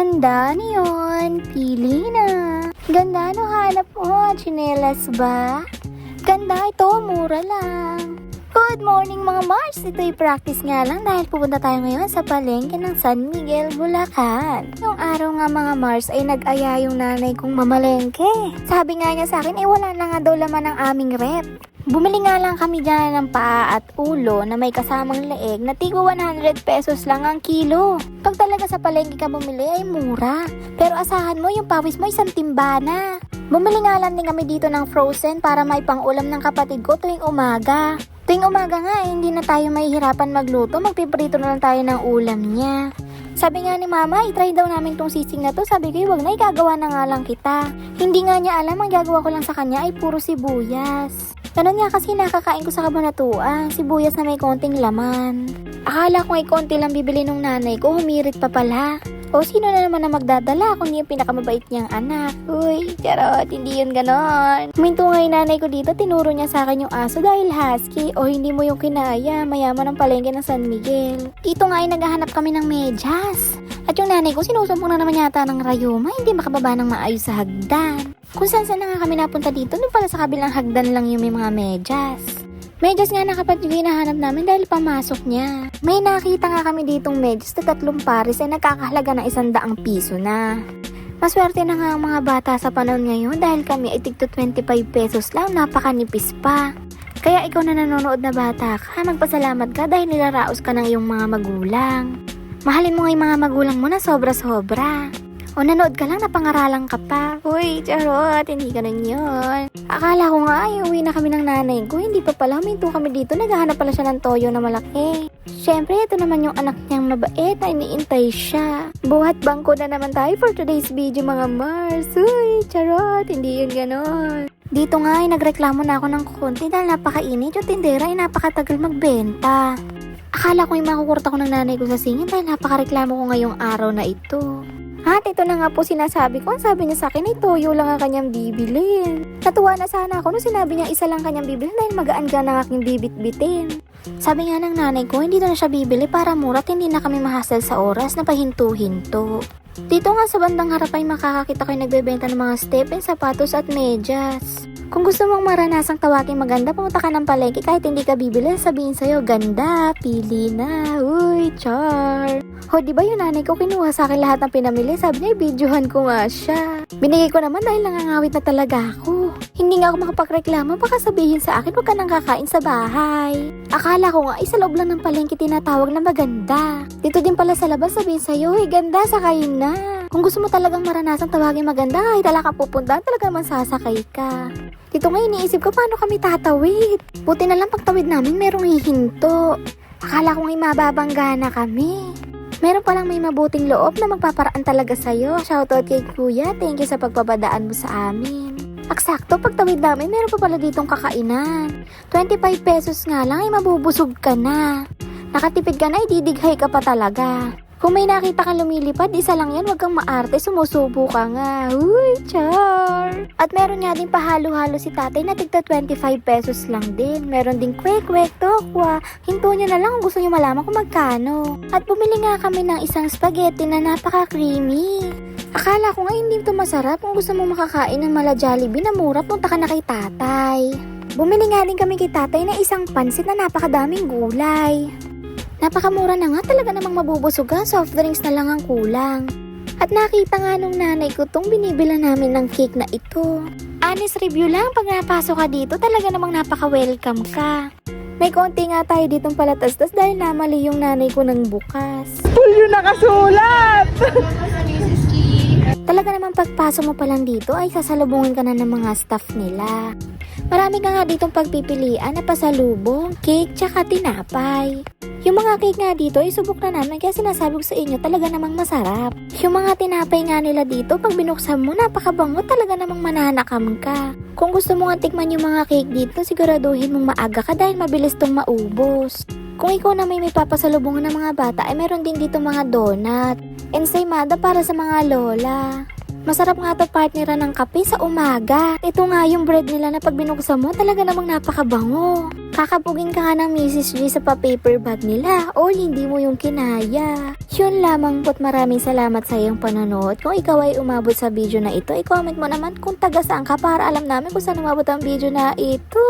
Ganda niyon. Pili na. Ganda no, hanap mo. Tsinelas ba? Ganda ito, mura lang. Good morning mga Mars! Ito'y practice nga lang dahil pupunta tayo ngayon sa palengke ng San Miguel, Bulacan. Yung araw nga mga Mars ay nag-aya yung nanay kong mamalengke. Sabi nga niya sa akin, wala na nga daw laman ng aming rep. Bumili nga lang kami dyan ng paa at ulo na may kasamang leeg na tigo 100 pesos lang ang kilo. Pag talaga sa palengke ka bumili ay mura. Pero asahan mo yung pawis mo isang timba na. Bumili nga lang din kami dito ng frozen para may pang-ulam ng kapatid ko tuwing umaga. Tuwing umaga nga hindi na tayo mahihirapan magluto, magpiprito na lang tayo ng ulam niya. Sabi nga ni mama, itry daw namin tong sisig na to. Sabi ko, wag na, igagawa na nga lang kita. Hindi nga niya alam, ang gagawa ko lang sa kanya ay puro sibuyas. Ganun nga kasi nakakain ko sa kabanatuan, sibuyas na may konting laman. Akala ko ay konti lang bibili nung nanay ko, humirit pa pala. O sino na naman na magdadala kung yung pinakamabait niyang anak? Uy, charot, hindi yun ganon. Huminto nga yung nanay ko dito, tinuro niya sa akin yung aso dahil husky. O hindi mo yung kinaya, mayaman ang palengke ng San Miguel. Dito nga ay naghahanap kami ng medyas. At yung nanay ko sinusumpong na naman yata ng rayuma, hindi makababa ng maayos sa hagdan. Kung saan na nga kami napunta dito, doon pala sa kabilang hagdan lang yung may mga medyas. Medyas nga na kapatid yung hinahanap namin dahil pamasok niya. May nakita nga kami ditong medyas na 3 pares ay nagkakahalaga ng 100 piso na. Maswerte na nga ang mga bata sa panahon ngayon dahil kami ay tigto 25 pesos lang, napakanipis pa. Kaya ikaw na nanonood na bata ka, magpasalamat ka dahil nilaraos ka ng iyong mga magulang. Mahalin mo nga yung mga magulang mo na sobra-sobra. O nanood ka lang, napangaralan ka pa. Uy, charot, hindi ka nun yun. Akala ko nga ay uwi na kami ng nanay ko. Hindi pa pala, huminto kami dito. Naghahanap pala siya ng toyo na malaki. Siyempre, ito naman yung anak niyang mabait na iniintay siya. Buhat bangko na naman tayo for today's video mga Mars. Uy, charot, hindi yun ganon. Dito nga ay nagreklamo na ako ng konti dahil napakainit. Yung tindera ay napakatagal magbenta. Akala ko ay makukurta ko ng nanay ko sa singin dahil napakareklamo ko ngayong araw na ito. At ito na nga po sinasabi ko. Ang sabi niya sa akin ay toyo lang ang kanyang bibilin. Natuwa na sana ako nung sinabi niya isa lang kanyang bibilin dahil magaan-gaan ang aking bibit-bitin. Sabi nga ng nanay ko, hindi na siya bibili para mura at hindi na kami mahasal sa oras na pahinto-hinto. Dito nga sa bandang harap ay makakakita kayo nagbebenta ng mga stepin, sapatos at medyas. Kung gusto mong maranasang tawagin maganda, pumunta ka ng palengke kahit hindi ka bibili, sabihin sa'yo, ganda, pili na, uy, char. Ho, di ba yung nanay ko kinuha sa akin lahat ng pinamili? Sabi niya, videohan ko nga siya. Binigay ko naman dahil nangangawit na talaga ako. Hindi nga ako makapagreklamo, baka sabihin sa akin, huwag ka nang kakain sa bahay. Akala ko nga, sa loob lang ng palengke tinatawag na maganda. Dito din pala sa labas sabihin sa'yo, hey, ganda, sakayin na. Kung gusto mo talagang maranasang tawagin maganda, kahit wala kang pupuntahan, talaga man sasakay ka. Dito nga iniisip ko paano kami tatawid. Buti na lang pagtawid namin merong hihinto. Akala ko nga'y mababangga na kami. Meron palang may mabuting loob na magpaparaan talaga sa'yo. Shoutout kay Kuya, thank you sa pagpapadaan mo sa amin. Aksakto, pagtawid namin meron pa pala ditong kakainan. 25 pesos nga lang ay mabubusog ka na. Nakatipid ka na, ididighay ka pa talaga. Kung may nakita kang lumilipad, isa lang yan, wag kang maarte, sumusubo ka nga. Uy, char! At meron nga din pahalo-halo si tatay na tigta 25 pesos lang din. Meron din kwek-kwek, tokwa. Hinto nyo na lang kung gusto nyo malaman kung magkano. At bumili nga kami ng isang spaghetti na napaka-creamy. Akala ko nga hindi ito masarap. Kung gusto mong makakain ng mala Jollibee na mura, punta ka na kay tatay. Bumili nga din kami kay tatay na isang pansit na napakadaming gulay. Napakamura na nga, talaga namang mabubusog ka, soft drinks na lang ang kulang. At nakita nga nung nanay ko tong binibila namin ng cake na ito. Honest review lang, pag napasok ka dito, talaga namang napaka-welcome ka. May konti nga tayo ditong palatastas dahil namali yung nanay ko ng bukas. Full yung nakasulat! Talaga namang pagpasok mo pa lang dito ay sasalubungin ka na ng mga staff nila. Marami ka nga ditong pagpipilian na pasalubong, cake, tsaka tinapay. Yung mga cake nga dito, isubok na namin kaya sinasabi ko sa inyo talaga namang masarap. Yung mga tinapay nga nila dito, pag binuksan mo, napakabango, talaga namang mananakam ka. Kung gusto mo nga tikman yung mga cake dito, siguraduhin mong maaga ka dahil mabilis tong maubos. Kung ikaw na may papasalubungan ng mga bata, ay meron din dito mga donut. Ensaymada para sa mga lola. Masarap nga to partneran ng kape sa umaga. Ito nga yung bread nila na pag binuksan mo, talaga namang napakabango. Kakabugin ka nga ng Mrs. G sa pa-paper bag nila o hindi mo yung kinaya. Yun lamang po't maraming salamat sa iyong panonood. Kung ikaw ay umabot sa video na ito, i-comment mo naman kung taga saan ka para alam namin kung saan umabot ang video na ito.